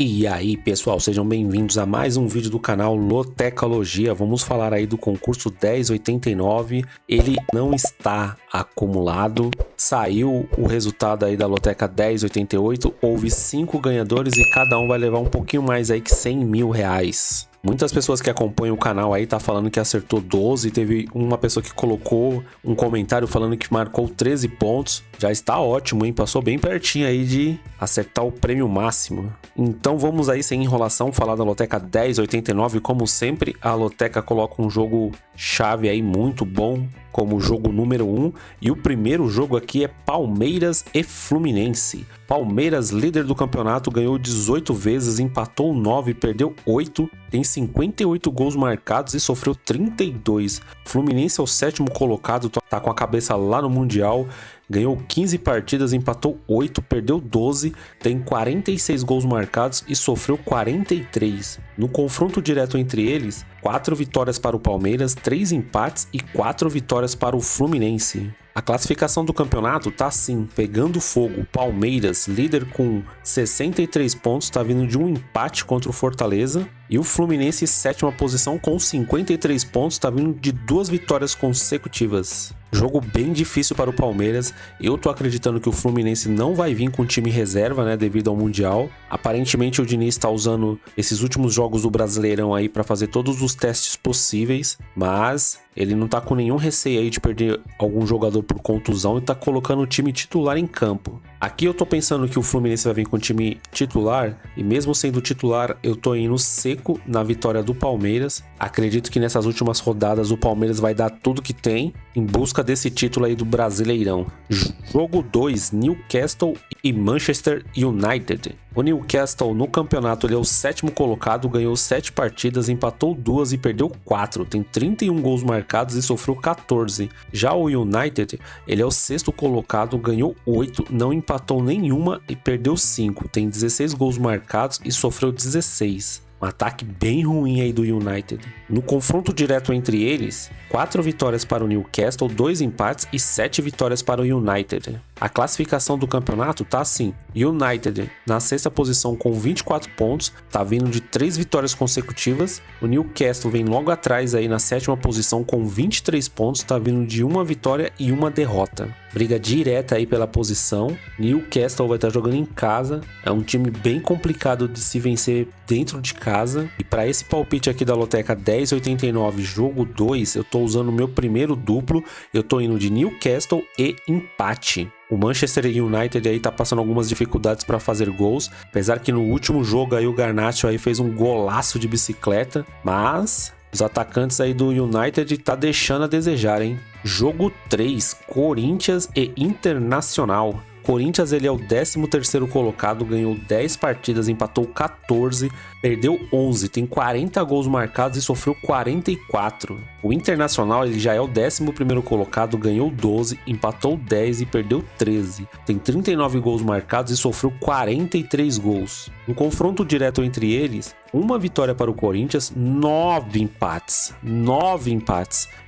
E aí pessoal, sejam bem-vindos a mais um vídeo do canal Lotecalogia. Vamos falar aí do concurso 1089. Ele não está acumulado. Saiu o resultado aí da Loteca 1088. Houve 5 ganhadores e cada um vai levar um pouquinho mais aí que 100 mil reais. Muitas pessoas que acompanham o canal aí tá falando que acertou 12. Teve uma pessoa que colocou um comentário falando que marcou 13 pontos. Já está ótimo, hein? Passou bem pertinho aí de acertar o prêmio máximo. Então vamos aí sem enrolação falar da Loteca 1089. Como sempre, a Loteca coloca um jogo chave aí muito bom como jogo número 1. E o primeiro jogo aqui é Palmeiras e Fluminense. Palmeiras, líder do campeonato, ganhou 18 vezes, empatou 9, perdeu 8, tem 58 gols marcados e sofreu 32. Fluminense é o sétimo colocado, tá com a cabeça lá no Mundial, ganhou 15 partidas, empatou 8, perdeu 12, tem 46 gols marcados e sofreu 43. No confronto direto entre eles, 4 vitórias para o Palmeiras, 3 empates e 4 vitórias para o Fluminense. A classificação do campeonato tá assim, pegando fogo. Palmeiras, líder com 63 pontos, tá vindo de um empate contra o Fortaleza. E o Fluminense, sétima posição com 53 pontos, tá vindo de 2 vitórias consecutivas. Jogo bem difícil para o Palmeiras. Eu tô acreditando que o Fluminense não vai vir com time reserva, né, devido ao Mundial. Aparentemente o Diniz tá usando esses últimos jogos do Brasileirão aí para fazer todos os testes possíveis, mas ele não tá com nenhum receio aí de perder algum jogador por contusão e tá colocando o time titular em campo. Aqui eu tô pensando que o Fluminense vai vir com o time titular, e mesmo sendo titular, eu tô indo seco na vitória do Palmeiras. Acredito que nessas últimas rodadas o Palmeiras vai dar tudo que tem em busca desse título aí do Brasileirão. Jogo 2, Newcastle e Manchester United. O Newcastle no campeonato ele é o sétimo colocado, ganhou 7 partidas, empatou 2 e perdeu 4. Tem 31 gols marcados e sofreu 14. Já o United, ele é o sexto colocado, ganhou 8, não empatou nenhuma e perdeu 5. Tem 16 gols marcados e sofreu 16. Um ataque bem ruim aí do United. No confronto direto entre eles, 4 vitórias para o Newcastle, 2 empates e 7 vitórias para o United. A classificação do campeonato tá assim: United na sexta posição com 24 pontos, tá vindo de 3 vitórias consecutivas. O Newcastle vem logo atrás aí na sétima posição com 23 pontos, tá vindo de 1 vitória e 1 derrota. Briga direta aí pela posição. Newcastle vai estar jogando em casa, é um time bem complicado de se vencer dentro de casa. E para esse palpite aqui da Loteca 1089, jogo 2, eu tô usando o meu primeiro duplo, eu tô indo de Newcastle e empate. O Manchester United aí tá passando algumas dificuldades para fazer gols, apesar que no último jogo aí o Garnacho aí fez um golaço de bicicleta, mas os atacantes aí do United tá deixando a desejar, hein? Jogo 3, Corinthians e Internacional. Corinthians ele é o 13º colocado, ganhou 10 partidas, empatou 14, perdeu 11, tem 40 gols marcados e sofreu 44. O Internacional ele já é o 11º colocado, ganhou 12, empatou 10 e perdeu 13. Tem 39 gols marcados e sofreu 43 gols. No confronto direto entre eles, 1 vitória para o Corinthians, 9 empates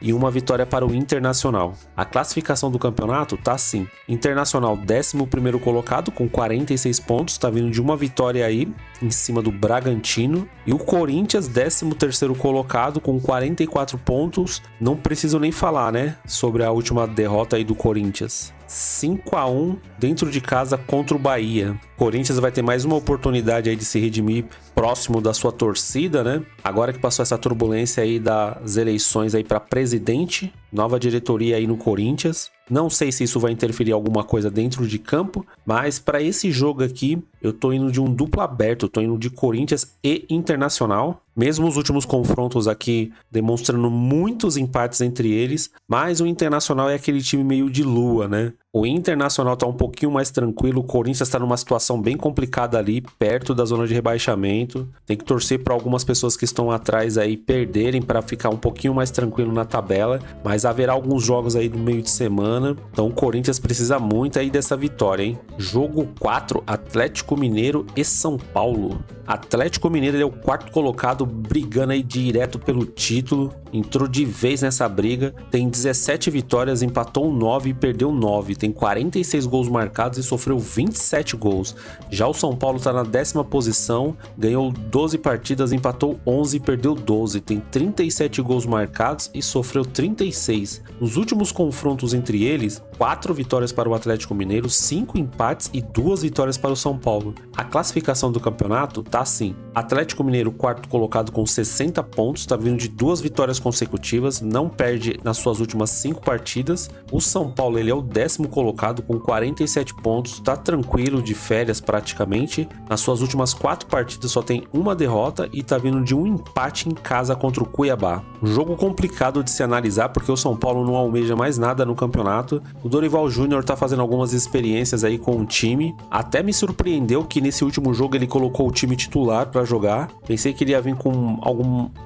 e 1 vitória para o Internacional. A classificação do campeonato tá assim: Internacional 11º colocado com 46 pontos, tá vindo de 1 vitória aí em cima do Bragantino, e o Corinthians 13º colocado com 44 pontos. Não preciso nem falar, né, sobre a última derrota aí do Corinthians. 5-1 dentro de casa contra o Bahia. Corinthians vai ter mais uma oportunidade aí de se redimir próximo da sua torcida, né? Agora que passou essa turbulência aí das eleições aí para presidente, nova diretoria aí no Corinthians. Não sei se isso vai interferir alguma coisa dentro de campo, mas para esse jogo aqui eu tô indo de um duplo aberto, eu tô indo de Corinthians e Internacional. Mesmo os últimos confrontos aqui demonstrando muitos empates entre eles, mas o Internacional é aquele time meio de lua, né? O Internacional tá um pouquinho mais tranquilo, o Corinthians tá numa situação bem complicada ali, perto da zona de rebaixamento. Tem que torcer para algumas pessoas que estão atrás aí perderem para ficar um pouquinho mais tranquilo na tabela, mas haverá alguns jogos aí no meio de semana, então o Corinthians precisa muito aí dessa vitória, hein? Jogo 4, Atlético Mineiro e São Paulo. Atlético Mineiro ele é o 4º colocado, brigando aí direto pelo título, entrou de vez nessa briga, tem 17 vitórias, empatou 9 e perdeu 9, tem 46 gols marcados e sofreu 27 gols. Já o São Paulo tá na 10ª posição, ganhou 12 partidas, empatou 11 e perdeu 12, tem 37 gols marcados e sofreu 36. Nos últimos confrontos entre eles, 4 vitórias para o Atlético Mineiro, 5 empates e 2 vitórias para o São Paulo. A classificação do campeonato tá assim: Atlético Mineiro, quarto colocado com 60 pontos, tá vindo de 2 vitórias consecutivas, não perde nas suas últimas 5 partidas. O São Paulo, ele é o 10º colocado com 47 pontos, tá tranquilo, de férias praticamente. Nas suas últimas 4 partidas só tem uma derrota e tá vindo de um empate em casa contra o Cuiabá. Um jogo complicado de se analisar porque o São Paulo não almeja mais nada no campeonato. O Dorival Júnior tá fazendo algumas experiências aí com o time. Até me surpreendeu que nesse último jogo ele colocou o time titular para jogar. Pensei que ele ia vir com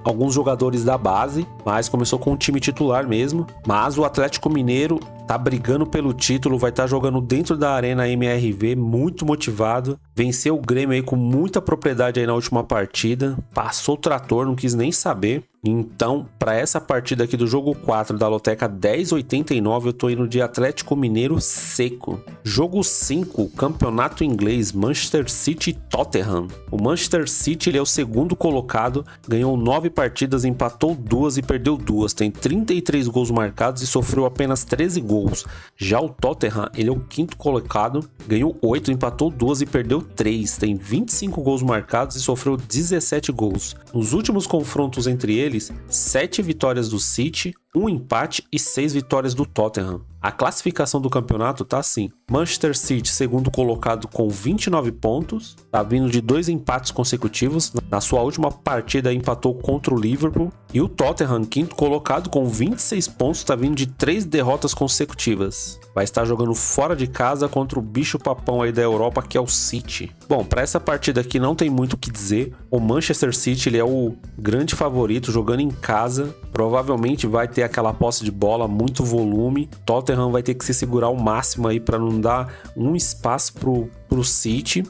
alguns jogadores da base, mas começou com o time titular mesmo. Mas o Atlético Mineiro tá brigando pelo título, vai estar jogando dentro da Arena MRV, muito motivado. Venceu o Grêmio aí com muita propriedade aí na última partida. Passou o trator, não quis nem saber. Então, para essa partida aqui do jogo 4 da Loteca 10,89, eu tô indo de Atlético Mineiro seco. Jogo 5, Campeonato Inglês, Manchester City e Tottenham. O Manchester City, ele é o 2º colocado, ganhou 9 partidas, empatou 2 e perdeu 2. Tem 33 gols marcados e sofreu apenas 13 gols. Já o Tottenham, ele é o 5º colocado, ganhou 8, empatou 2 e perdeu 3. Tem 25 gols marcados e sofreu 17 gols. Nos últimos confrontos entre eles, 7 vitórias do City, 1 empate e 6 vitórias do Tottenham. A classificação do campeonato tá assim: Manchester City, 2º colocado com 29 pontos, tá vindo de 2 empates consecutivos. Na sua última partida empatou contra o Liverpool. E o Tottenham, 5º colocado com 26 pontos, tá vindo de 3 derrotas consecutivas. Vai estar jogando fora de casa contra o bicho papão aí da Europa, que é o City. Bom, para essa partida aqui não tem muito o que dizer. O Manchester City, ele é o grande favorito, jogando em casa. Provavelmente vai ter aquela posse de bola, muito volume. Tottenham vai ter que se segurar ao máximo aí para não dar um espaço para o City,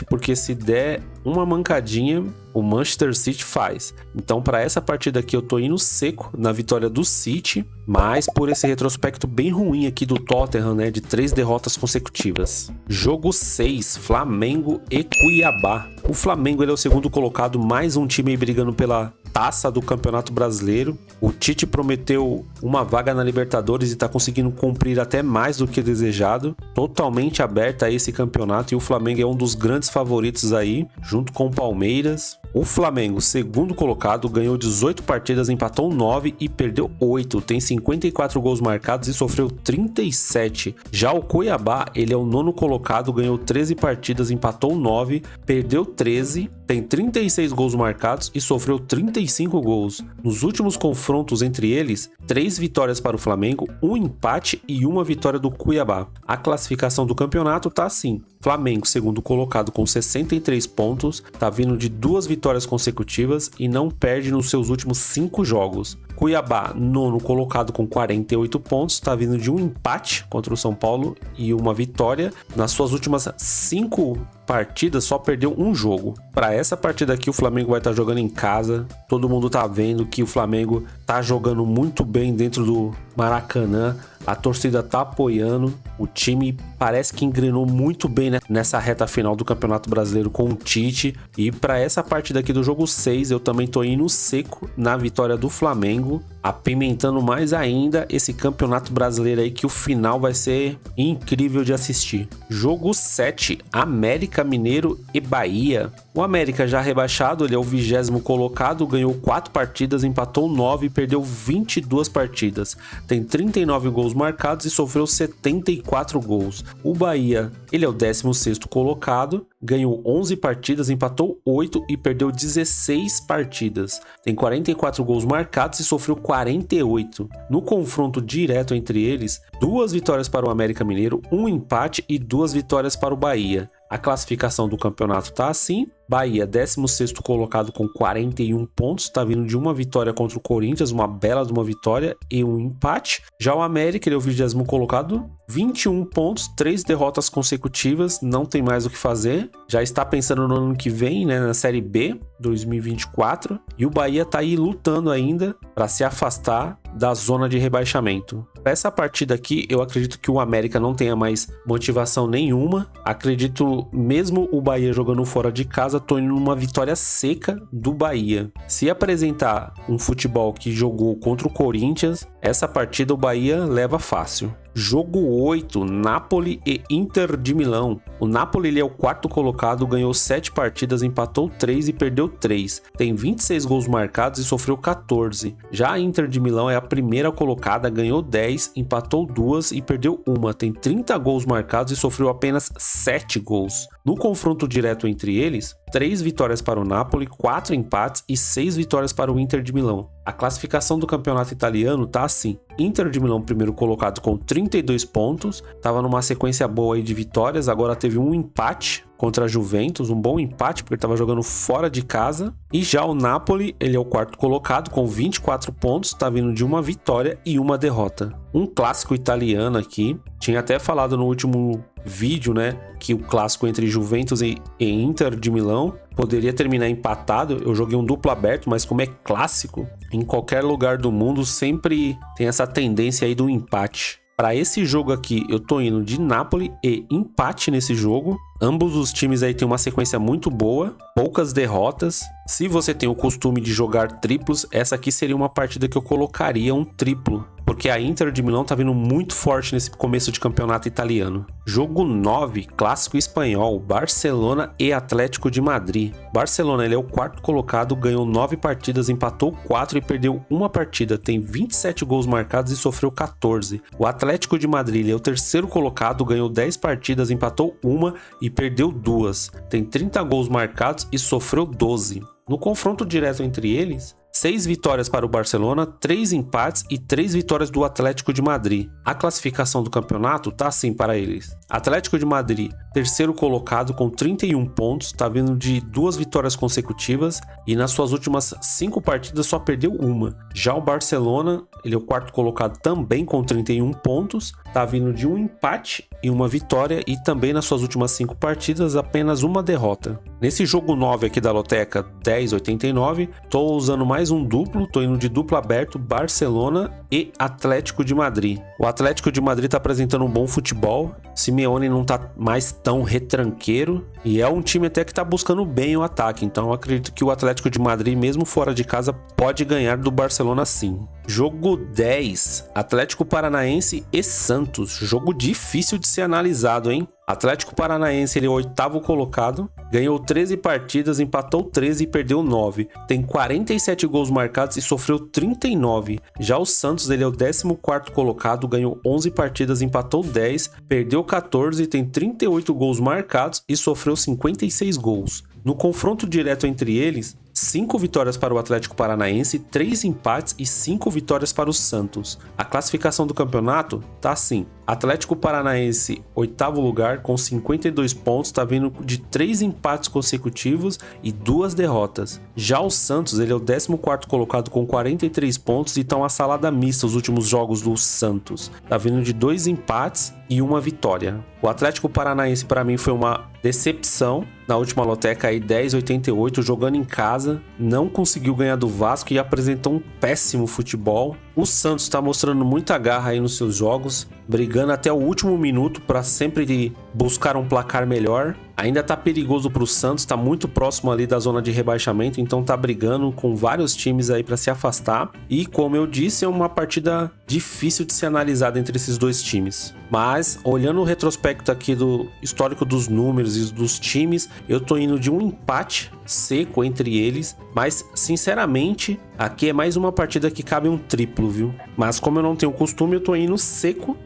porque se der uma mancadinha, o Manchester City faz. Então, para essa partida aqui, eu tô indo seco na vitória do City, mas por esse retrospecto bem ruim aqui do Tottenham, né, de 3 derrotas consecutivas. Jogo 6, Flamengo e Cuiabá. O Flamengo, ele é o 2º colocado, mais um time aí brigando pela taça do Campeonato Brasileiro. O Tite prometeu uma vaga na Libertadores e tá conseguindo cumprir até mais do que desejado. Totalmente aberta a esse campeonato e o Flamengo é um dos grandes favoritos aí, junto com o Palmeiras. O Flamengo, 2º colocado, ganhou 18 partidas, empatou 9 e perdeu 8. Tem 54 gols marcados e sofreu 37. Já o Cuiabá, ele é o 9º colocado, ganhou 13 partidas, empatou 9, perdeu 13. Tem 36 gols marcados e sofreu 35 gols. Nos últimos confrontos entre eles, 3 vitórias para o Flamengo, 1 empate e 1 vitória do Cuiabá. A classificação do campeonato tá assim: Flamengo, 2º colocado com 63 pontos, tá vindo de 2 vitórias consecutivas e não perde nos seus últimos 5 jogos. Cuiabá, 9º colocado com 48 pontos, tá vindo de um empate contra o São Paulo e uma vitória. Nas suas últimas 5 partidas só perdeu um jogo. Para essa partida aqui, o Flamengo vai estar jogando em casa. Todo mundo tá vendo que o Flamengo tá jogando muito bem dentro do Maracanã. A torcida tá apoiando. O time parece que engrenou muito bem, né, nessa reta final do Campeonato Brasileiro com o Tite. E para essa partida aqui do jogo 6, eu também tô indo seco na vitória do Flamengo, apimentando mais ainda esse Campeonato Brasileiro aí, que o final vai ser incrível de assistir. Jogo 7, América Mineiro e Bahia. O América, já rebaixado, ele é o 20º colocado, ganhou 4 partidas, empatou 9 e perdeu 22 partidas. Tem 39 gols marcados e sofreu 74 gols. O Bahia, ele é o 16º colocado, ganhou 11 partidas, empatou 8 e perdeu 16 partidas. Tem 44 gols marcados e sofreu 48. No confronto direto entre eles, 2 vitórias para o América Mineiro, 1 empate e 2 vitórias para o Bahia. A classificação do campeonato tá assim. Bahia, 16º colocado com 41 pontos, tá vindo de uma vitória contra o Corinthians, uma bela de uma vitória e um empate. Já o América, ele é o 20º colocado, 21 pontos, 3 derrotas consecutivas, não tem mais o que fazer. Já está pensando no ano que vem, né, na Série B 2024, e o Bahia tá aí lutando ainda para se afastar da zona de rebaixamento. Para essa partida aqui, eu acredito que o América não tenha mais motivação nenhuma. Acredito, mesmo o Bahia jogando fora de casa, tô indo numa vitória seca do Bahia. Se apresentar um futebol que jogou contra o Corinthians, essa partida o Bahia leva fácil. Jogo 8, Napoli e Inter de Milão. O Napoli, ele é o 4º colocado, ganhou 7 partidas, empatou 3 e perdeu 3. Tem 26 gols marcados e sofreu 14. Já a Inter de Milão é a 1ª colocada, ganhou 10, empatou 2 e perdeu 1. Tem 30 gols marcados e sofreu apenas 7 gols. No confronto direto entre eles, 3 vitórias para o Napoli, 4 empates e 6 vitórias para o Inter de Milão. A classificação do campeonato italiano tá assim: Inter de Milão, 1º colocado com 32 pontos, estava numa sequência boa aí de vitórias, agora teve um empate contra a Juventus, um bom empate porque estava jogando fora de casa. E já o Napoli, ele é o 4º colocado com 24 pontos, está vindo de uma vitória e uma derrota. Um clássico italiano aqui, tinha até falado no último vídeo, né, que o clássico entre Juventus e Inter de Milão poderia terminar empatado. Eu joguei um duplo aberto, mas como é clássico, em qualquer lugar do mundo sempre tem essa tendência aí do empate. Para esse jogo aqui, eu tô indo de Napoli e empate nesse jogo. Ambos os times aí têm uma sequência muito boa, poucas derrotas. Se você tem o costume de jogar triplos, essa aqui seria uma partida que eu colocaria um triplo, porque a Inter de Milão tá vindo muito forte nesse começo de campeonato italiano. Jogo 9, clássico espanhol, Barcelona e Atlético de Madrid. Barcelona, ele é o 4º colocado, ganhou 9 partidas, empatou 4 e perdeu uma partida. Tem 27 gols marcados e sofreu 14. O Atlético de Madrid, ele é o 3º colocado, ganhou 10 partidas, empatou uma e perdeu 2. Tem 30 gols marcados e sofreu 12. No confronto direto entre eles, 6 vitórias para o Barcelona, 3 empates e 3 vitórias do Atlético de Madrid. A classificação do campeonato tá assim para eles: Atlético de Madrid, 3º colocado com 31 pontos, tá vindo de 2 vitórias consecutivas e nas suas últimas 5 partidas só perdeu uma. Já o Barcelona, ele é o 4º colocado também com 31 pontos, tá vindo de um empate e uma vitória e também nas suas últimas 5 partidas apenas uma derrota. Nesse jogo 9 aqui da Loteca 1089, tô usando mais um duplo, tô indo de duplo aberto, Barcelona e Atlético de Madrid. O Atlético de Madrid tá apresentando um bom futebol, Simeone não tá mais tão retranqueiro e é um time até que tá buscando bem o ataque, então eu acredito que o Atlético de Madrid, mesmo fora de casa, pode ganhar do Barcelona sim. Jogo 10, Atlético Paranaense e Santos. Jogo difícil de ser analisado, hein? Atlético Paranaense, ele é o 8º colocado, ganhou 13 partidas, empatou 13 e perdeu 9. Tem 47 gols marcados e sofreu 39. Já o Santos, ele é o 14º colocado, ganhou 11 partidas, empatou 10, perdeu 14, tem 38 gols marcados e sofreu 56 gols. No confronto direto entre eles, 5 vitórias para o Atlético Paranaense, 3 empates e 5 vitórias para o Santos. A classificação do campeonato tá assim: Atlético Paranaense, 8º lugar com 52 pontos, tá vindo de 3 empates consecutivos e 2 derrotas. Já o Santos, ele é o 14º colocado com 43 pontos e tá uma salada mista os últimos jogos do Santos. Tá vindo de 2 empates e uma vitória. O Atlético Paranaense para mim foi uma decepção na última loteca aí 1088, jogando em casa, não conseguiu ganhar do Vasco e apresentou um péssimo futebol. O Santos está mostrando muita garra aí nos seus jogos, brigando até o último minuto para sempre buscar um placar melhor. Ainda tá perigoso para o Santos, tá muito próximo ali da zona de rebaixamento, então tá brigando com vários times aí para se afastar. E como eu disse, é uma partida difícil de ser analisada entre esses dois times. Mas olhando o retrospecto aqui do histórico dos números e dos times, eu tô indo de um empate seco entre eles, mas sinceramente aqui é mais uma partida que cabe um triplo, viu? Mas como eu não tenho costume, eu tô indo seco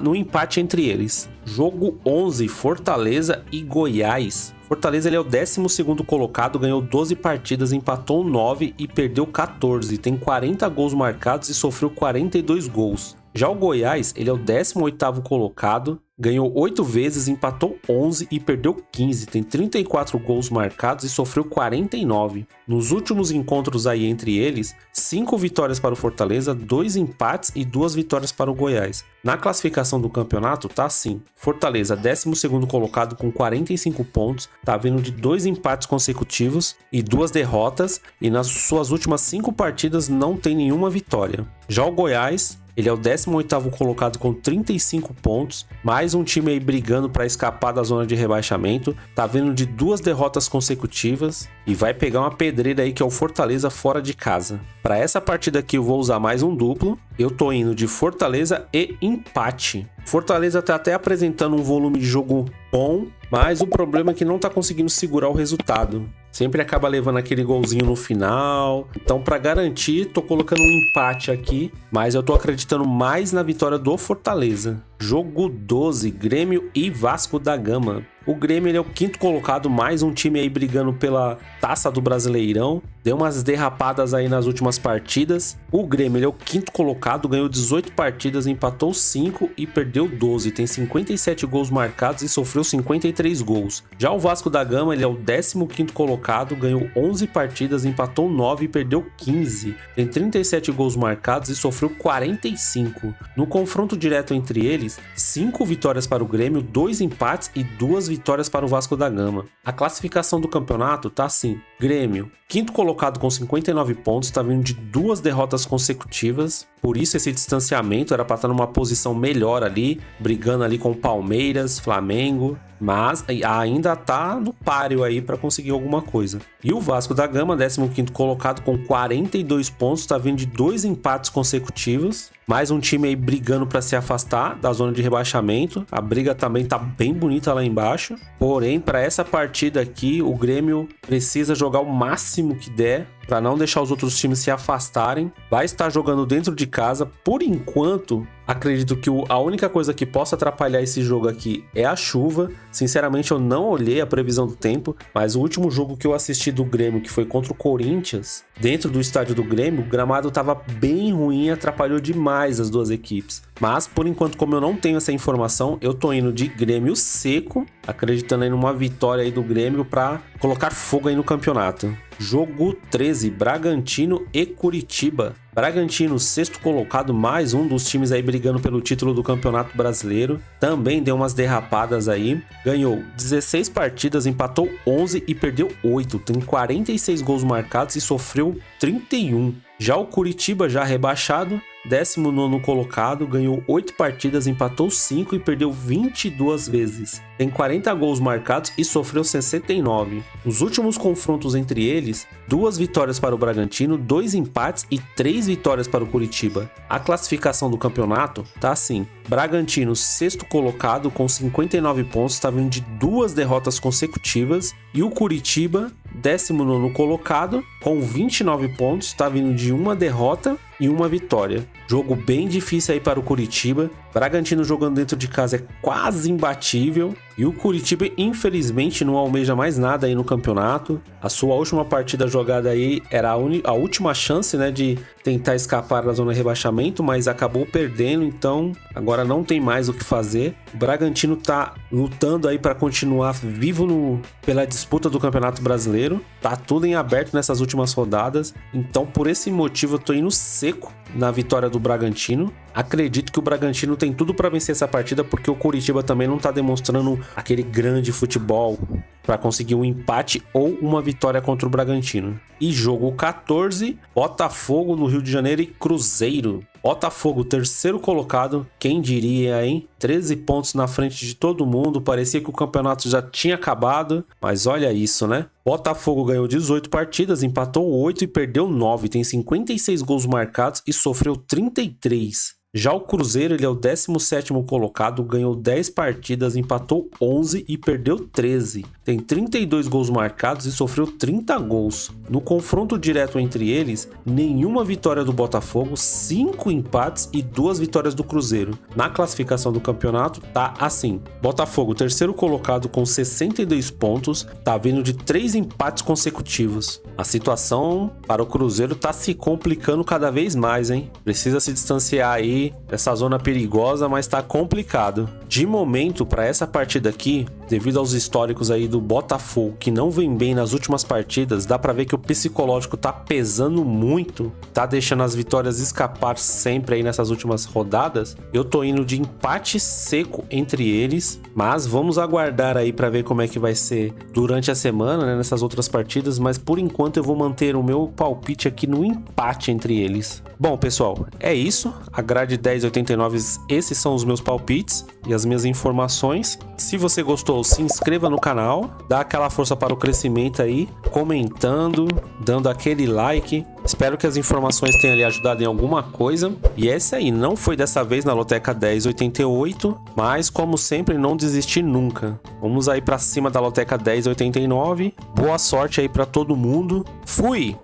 no empate entre eles. Jogo 11, Fortaleza e Goiás. Fortaleza, ele é o 12º colocado, ganhou 12 partidas, empatou 9 e perdeu 14. Tem 40 gols marcados e sofreu 42 gols. Já o Goiás, ele é o 18º colocado, ganhou 8 vezes, empatou 11 e perdeu 15. Tem 34 gols marcados e sofreu 49. Nos últimos encontros aí entre eles, 5 vitórias para o Fortaleza, 2 empates e 2 vitórias para o Goiás. Na classificação do campeonato, tá assim. Fortaleza, 12º colocado com 45 pontos, tá vindo de 2 empates consecutivos e 2 derrotas, e nas suas últimas 5 partidas não tem nenhuma vitória. Já o Goiás, ele é o 18º colocado com 35 pontos, mais um time aí brigando para escapar da zona de rebaixamento, tá vindo de 2 derrotas consecutivas e vai pegar uma pedreira aí que é o Fortaleza fora de casa. Para essa partida aqui eu vou usar mais um duplo, eu tô indo de Fortaleza e empate. Fortaleza tá até apresentando um volume de jogo bom, mas o problema é que não tá conseguindo segurar o resultado. Sempre acaba levando aquele golzinho no final. Então, para garantir, tô colocando um empate aqui, mas eu tô acreditando mais na vitória do Fortaleza. Jogo 12, Grêmio e Vasco da Gama. O Grêmio ele é o 5º colocado, mais um time aí brigando pela Taça do Brasileirão. Deu umas derrapadas aí nas últimas partidas. O Grêmio ele é o 5º colocado, ganhou 18 partidas, empatou 5 e perdeu 12. Tem 57 gols marcados e sofreu 53 gols. Já o Vasco da Gama ele é o 15º colocado, ganhou 11 partidas, empatou 9 e perdeu 15. Tem 37 gols marcados e sofreu 45. No confronto direto entre eles, 5 vitórias para o Grêmio, 2 empates e 2 vitórias para o Vasco da Gama. A classificação do campeonato tá assim. Grêmio, 5º colocado com 59 pontos, tá vindo de 2 derrotas consecutivas. Por isso esse distanciamento era para estar numa posição melhor ali, brigando ali com Palmeiras, Flamengo, mas ainda tá no páreo aí para conseguir alguma coisa. E o Vasco da Gama, 15º colocado com 42 pontos, tá vindo de 2 empates consecutivos. Mais um time aí brigando para se afastar da zona de rebaixamento. A briga também tá bem bonita lá embaixo. Porém, para essa partida aqui, o Grêmio precisa jogar o máximo que der para não deixar os outros times se afastarem. Vai estar jogando dentro de casa. Por enquanto, acredito que a única coisa que possa atrapalhar esse jogo aqui é a chuva. Sinceramente, eu não olhei a previsão do tempo, mas o último jogo que eu assisti do Grêmio, que foi contra o Corinthians, dentro do estádio do Grêmio, o gramado estava bem ruim, atrapalhou demais as duas equipes. Mas, por enquanto, como eu não tenho essa informação, eu tô indo de Grêmio seco, acreditando aí numa vitória aí do Grêmio para colocar fogo aí no campeonato. Jogo 13, Bragantino e Curitiba. Bragantino, 6º colocado, mais um dos times aí brigando pelo título do Campeonato Brasileiro. Também deu umas derrapadas aí. Ganhou 16 partidas, empatou 11 e perdeu 8. Tem 46 gols marcados e sofreu 31. Já o Curitiba, já rebaixado, 19º colocado, ganhou 8 partidas, empatou 5 e perdeu 22 vezes. Tem 40 gols marcados e sofreu 69. Nos últimos confrontos entre eles, 2 vitórias para o Bragantino, 2 empates e 3 vitórias para o Curitiba. A classificação do campeonato tá assim. Bragantino, 6º colocado com 59 pontos, está vindo de 2 derrotas consecutivas. E o Curitiba, 19º colocado com 29 pontos, está vindo de 1 derrota e 1 vitória. Jogo bem difícil aí para o Curitiba. Bragantino jogando dentro de casa é quase imbatível. E o Curitiba, infelizmente, não almeja mais nada aí no campeonato. A sua última partida jogada aí era a última chance, né, de tentar escapar da zona de rebaixamento, mas acabou perdendo, então agora não tem mais o que fazer. O Bragantino tá lutando aí para continuar vivo pela disputa do Campeonato Brasileiro. Tá tudo em aberto nessas últimas rodadas. Então, por esse motivo, eu tô indo seco na vitória do Bragantino. Acredito que o Bragantino tem tudo para vencer essa partida, porque o Curitiba também não tá demonstrando aquele grande futebol para conseguir um empate ou uma vitória contra o Bragantino. E jogo 14, Botafogo no Rio de Janeiro e Cruzeiro. Botafogo, 3º colocado, quem diria, hein? 13 pontos na frente de todo mundo, parecia que o campeonato já tinha acabado, mas olha isso, né? Botafogo ganhou 18 partidas, empatou 8 e perdeu 9, tem 56 gols marcados e sofreu 33. Já o Cruzeiro, ele é o 17º colocado, ganhou 10 partidas, empatou 11 e perdeu 13. Tem 32 gols marcados e sofreu 30 gols. No confronto direto entre eles, nenhuma vitória do Botafogo, 5 empates e 2 vitórias do Cruzeiro. Na classificação do campeonato, tá assim. Botafogo, 3º colocado com 62 pontos, tá vindo de 3 empates consecutivos. A situação para o Cruzeiro tá se complicando cada vez mais, hein? Precisa se distanciar aí aí dessa zona perigosa, mas tá complicado. De momento, para essa partida aqui, devido aos históricos aí do Botafogo, que não vem bem nas últimas partidas, dá pra ver que o psicológico tá pesando muito, tá deixando as vitórias escapar sempre aí nessas últimas rodadas. Eu tô indo de empate seco entre eles, mas vamos aguardar aí pra ver como é que vai ser durante a semana, né, nessas outras partidas, mas por enquanto eu vou manter o meu palpite aqui no empate entre eles. Bom, pessoal, é isso. A grade 1089, esses são os meus palpites e as minhas informações. Se você gostou, se inscreva no canal, dá aquela força para o crescimento aí, comentando, dando aquele like. Espero que as informações tenham lhe ajudado em alguma coisa. E esse aí não foi dessa vez na Loteca 1088, mas como sempre, não desistir nunca. Vamos aí para cima da Loteca 1089. Boa sorte aí para todo mundo. Fui!